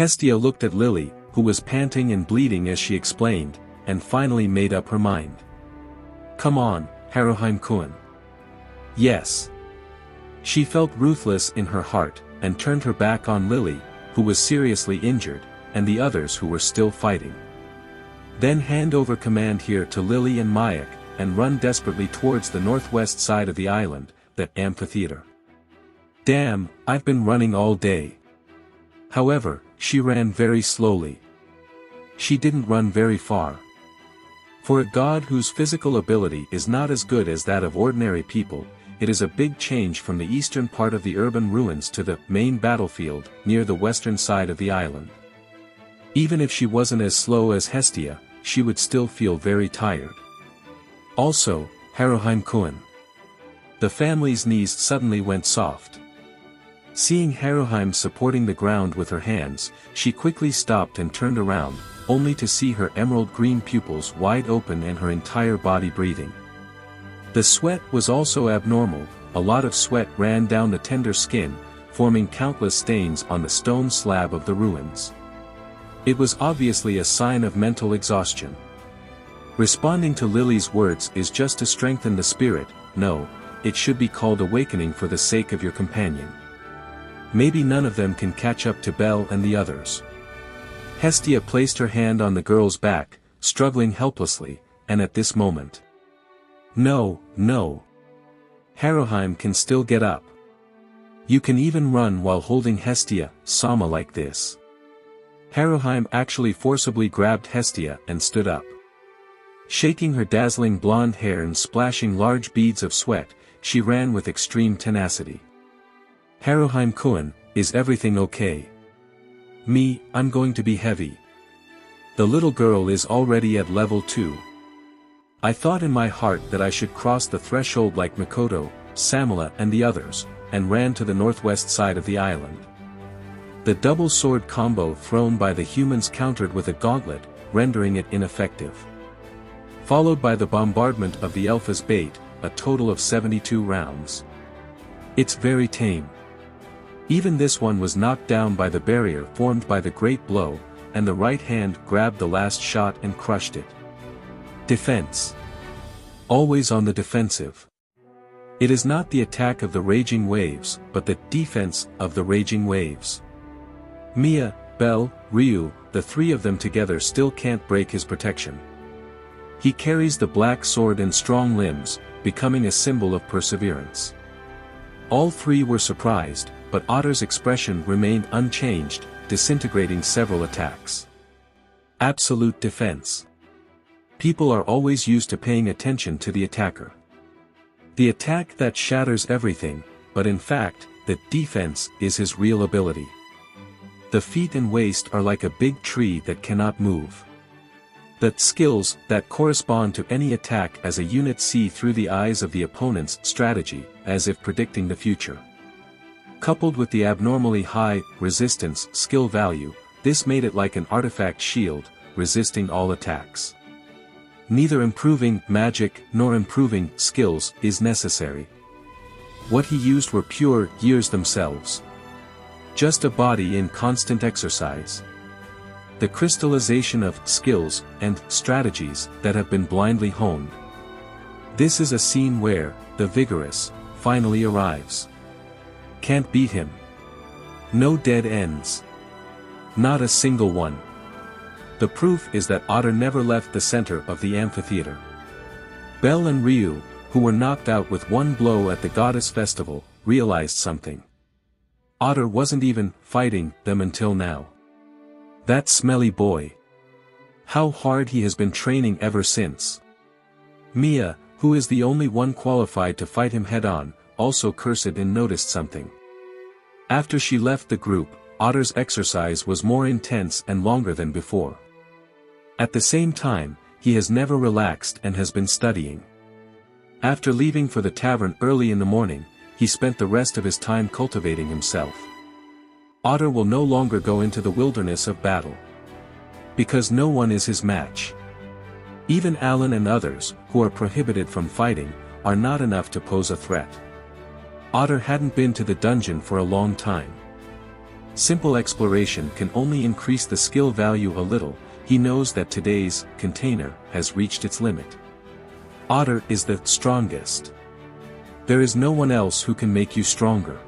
Hestia looked at Lily, who was panting and bleeding as she explained, and finally made up her mind. "Come on, Haruheim-kun." "Yes." She felt ruthless in her heart, and turned her back on Lily, who was seriously injured, and the others who were still fighting. "Then hand over command here to Lily and Mayak, and run desperately towards the northwest side of the island, that amphitheater." "Damn, I've been running all day." However, she ran very slowly. She didn't run very far. For a god whose physical ability is not as good as that of ordinary people, it is a big change from the eastern part of the urban ruins to the main battlefield near the western side of the island. Even if she wasn't as slow as Hestia, she would still feel very tired. Also, Haruheim-kun. The family's knees suddenly went soft. Seeing Haruheim supporting the ground with her hands, she quickly stopped and turned around, only to see her emerald-green pupils wide open and her entire body breathing. The sweat was also abnormal, a lot of sweat ran down the tender skin, forming countless stains on the stone slab of the ruins. It was obviously a sign of mental exhaustion. Responding to Lily's words is just to strengthen the spirit. No, it should be called awakening for the sake of your companion. Maybe none of them can catch up to Belle and the others. Hestia placed her hand on the girl's back, struggling helplessly, and at this moment. "No, no. Haruheim can still get up. You can even run while holding Hestia, Sama like this." Haruheim actually forcibly grabbed Hestia and stood up. Shaking her dazzling blonde hair and splashing large beads of sweat, she ran with extreme tenacity. "Haruheim-kun, is everything okay?" "Me, I'm going to be heavy. The little girl is already at level 2. I thought in my heart that I should cross the threshold like Mikoto, Samala and the others, and ran to the northwest side of the island. The double sword combo thrown by the humans countered with a gauntlet, rendering it ineffective. Followed by the bombardment of the Alpha's bait, a total of 72 rounds. It's very tame. Even this one was knocked down by the barrier formed by the great blow, and the right hand grabbed the last shot and crushed it. Defense. Always on the defensive. It is not the attack of the raging waves, but the defense of the raging waves. Mia, Belle, Ryu, the three of them together still can't break his protection. He carries the black sword and strong limbs, becoming a symbol of perseverance. All three were surprised, but Ottar's expression remained unchanged, disintegrating several attacks. Absolute defense. People are always used to paying attention to the attacker. The attack that shatters everything, but in fact, the defense is his real ability. The feet and waist are like a big tree that cannot move. The skills that correspond to any attack as a unit see through the eyes of the opponent's strategy, as if predicting the future. Coupled with the abnormally high resistance skill value, this made it like an artifact shield, resisting all attacks. Neither improving magic nor improving skills is necessary. What he used were pure gears themselves. Just a body in constant exercise. The crystallization of skills and strategies that have been blindly honed. This is a scene where the vigorous finally arrives. Can't beat him. No dead ends. Not a single one. The proof is that Ottar never left the center of the amphitheater. Belle and Ryu, who were knocked out with one blow at the goddess festival, realized something. Ottar wasn't even fighting them until now. That smelly boy. How hard he has been training ever since. Mia, who is the only one qualified to fight him head-on, also cursed and noticed something. After she left the group, Ottar's exercise was more intense and longer than before. At the same time, he has never relaxed and has been studying. After leaving for the tavern early in the morning, he spent the rest of his time cultivating himself. Ottar will no longer go into the wilderness of battle. Because no one is his match. Even Alan and others, who are prohibited from fighting, are not enough to pose a threat. Ottar hadn't been to the dungeon for a long time. Simple exploration can only increase the skill value a little. He knows that today's container has reached its limit. Ottar is the strongest. There is no one else who can make you stronger.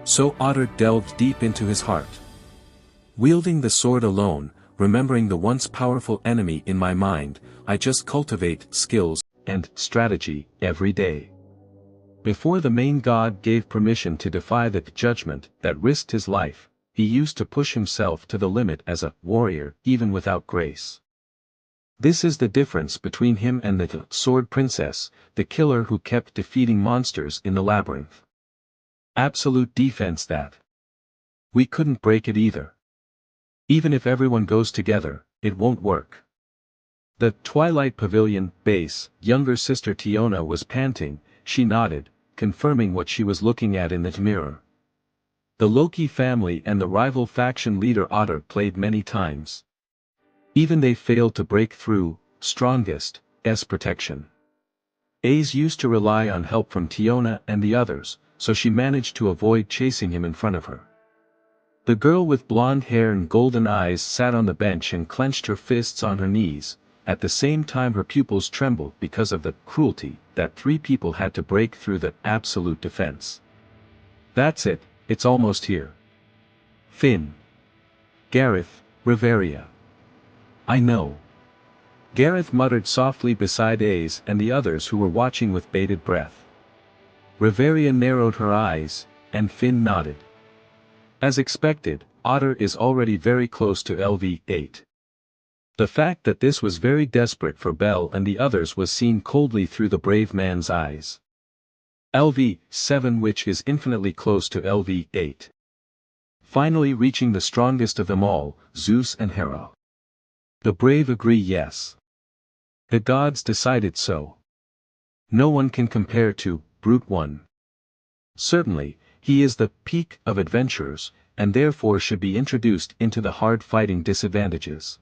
So Ottar delved deep into his heart. Wielding the sword alone, remembering the once powerful enemy in my mind, I just cultivate skills and strategy every day. Before the main god gave permission to defy the judgment that risked his life, he used to push himself to the limit as a warrior even without grace. This is the difference between him and the sword princess, the killer who kept defeating monsters in the labyrinth. Absolute defense that. We couldn't break it either. Even if everyone goes together, it won't work. The Twilight Pavilion base, younger sister Tiona was panting. She nodded, confirming what she was looking at in the mirror. The Loki family and the rival faction leader Ottar played many times. Even they failed to break through strongest's protection. Ace used to rely on help from Tiona and the others, so she managed to avoid chasing him in front of her. The girl with blonde hair and golden eyes sat on the bench and clenched her fists on her knees. At the same time her pupils trembled because of the cruelty that 3 people had to break through the absolute defense. That's it, it's almost here. Finn. Gareth, Riveria. I know. Gareth muttered softly beside Ace and the others who were watching with bated breath. Riveria narrowed her eyes, and Finn nodded. As expected, Ottar is already very close to LV8. The fact that this was very desperate for Bell and the others was seen coldly through the brave man's eyes. LV7 which is infinitely close to LV8. Finally reaching the strongest of them all, Zeus and Hera. The brave agree yes. The gods decided so. No one can compare to Brute One. Certainly, he is the peak of adventurers, and therefore should be introduced into the hard fighting disadvantages.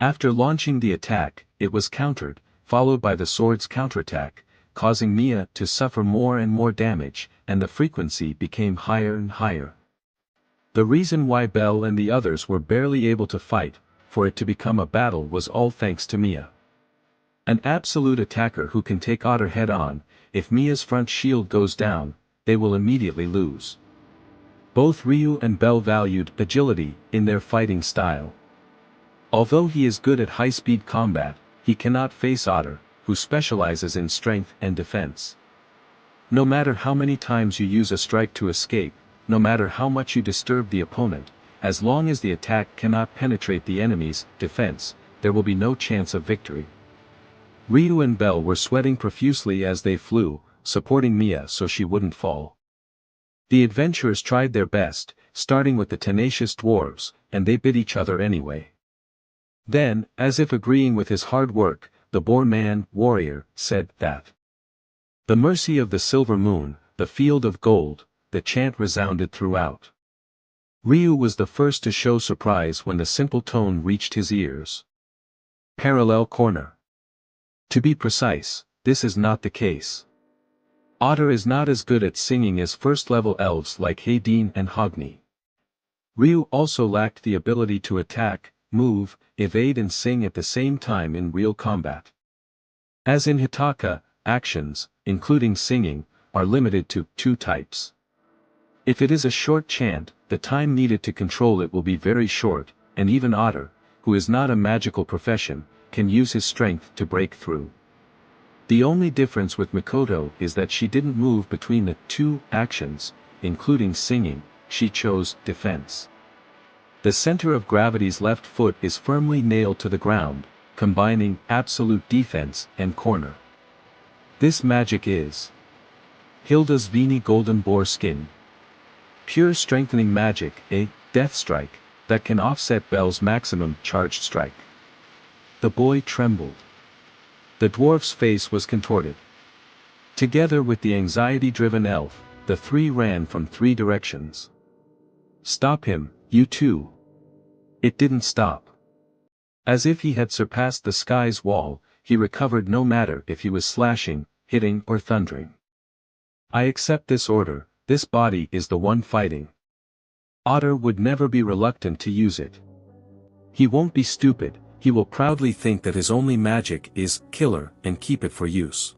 After launching the attack, it was countered, followed by the sword's counterattack, causing Mia to suffer more and more damage, and the frequency became higher and higher. The reason why Bell and the others were barely able to fight, for it to become a battle was all thanks to Mia. An absolute attacker who can take Ottar head-on. If Mia's front shield goes down, they will immediately lose. Both Ryu and Bell valued agility in their fighting style. Although he is good at high-speed combat, he cannot face Ottar, who specializes in strength and defense. No matter how many times you use a strike to escape, no matter how much you disturb the opponent, as long as the attack cannot penetrate the enemy's defense, there will be no chance of victory. Ryu and Bell were sweating profusely as they flew, supporting Mia so she wouldn't fall. The adventurers tried their best, starting with the tenacious dwarves, and they bit each other anyway. Then, as if agreeing with his hard work, the Boar Man warrior said that the mercy of the silver moon, the field of gold, the chant resounded throughout. Ryu was the first to show surprise when the simple tone reached his ears. Parallel corner. To be precise, this is not the case. Ottar is not as good at singing as first-level elves like Hayden and Hogni. Ryu also lacked the ability to attack, move, evade and sing at the same time in real combat. As in Hitaka, actions, including singing, are limited to 2 types. If it is a short chant, the time needed to control it will be very short, and even Ottar, who is not a magical profession, can use his strength to break through. The only difference with Mikoto is that she didn't move between the 2 actions, including singing, she chose defense. The center of gravity's left foot is firmly nailed to the ground, combining absolute defense and corner. This magic is Hilda's Vini Golden Boar Skin. Pure strengthening magic, a death strike, that can offset Bell's maximum charged strike. The boy trembled. The dwarf's face was contorted. Together with the anxiety-driven elf, the 3 ran from 3 directions. Stop him, you two. It didn't stop. As if he had surpassed the sky's wall, he recovered no matter if he was slashing, hitting or thundering. I accept this order, this body is the one fighting. Ottar would never be reluctant to use it. He won't be stupid, he will proudly think that his only magic is killer and keep it for use.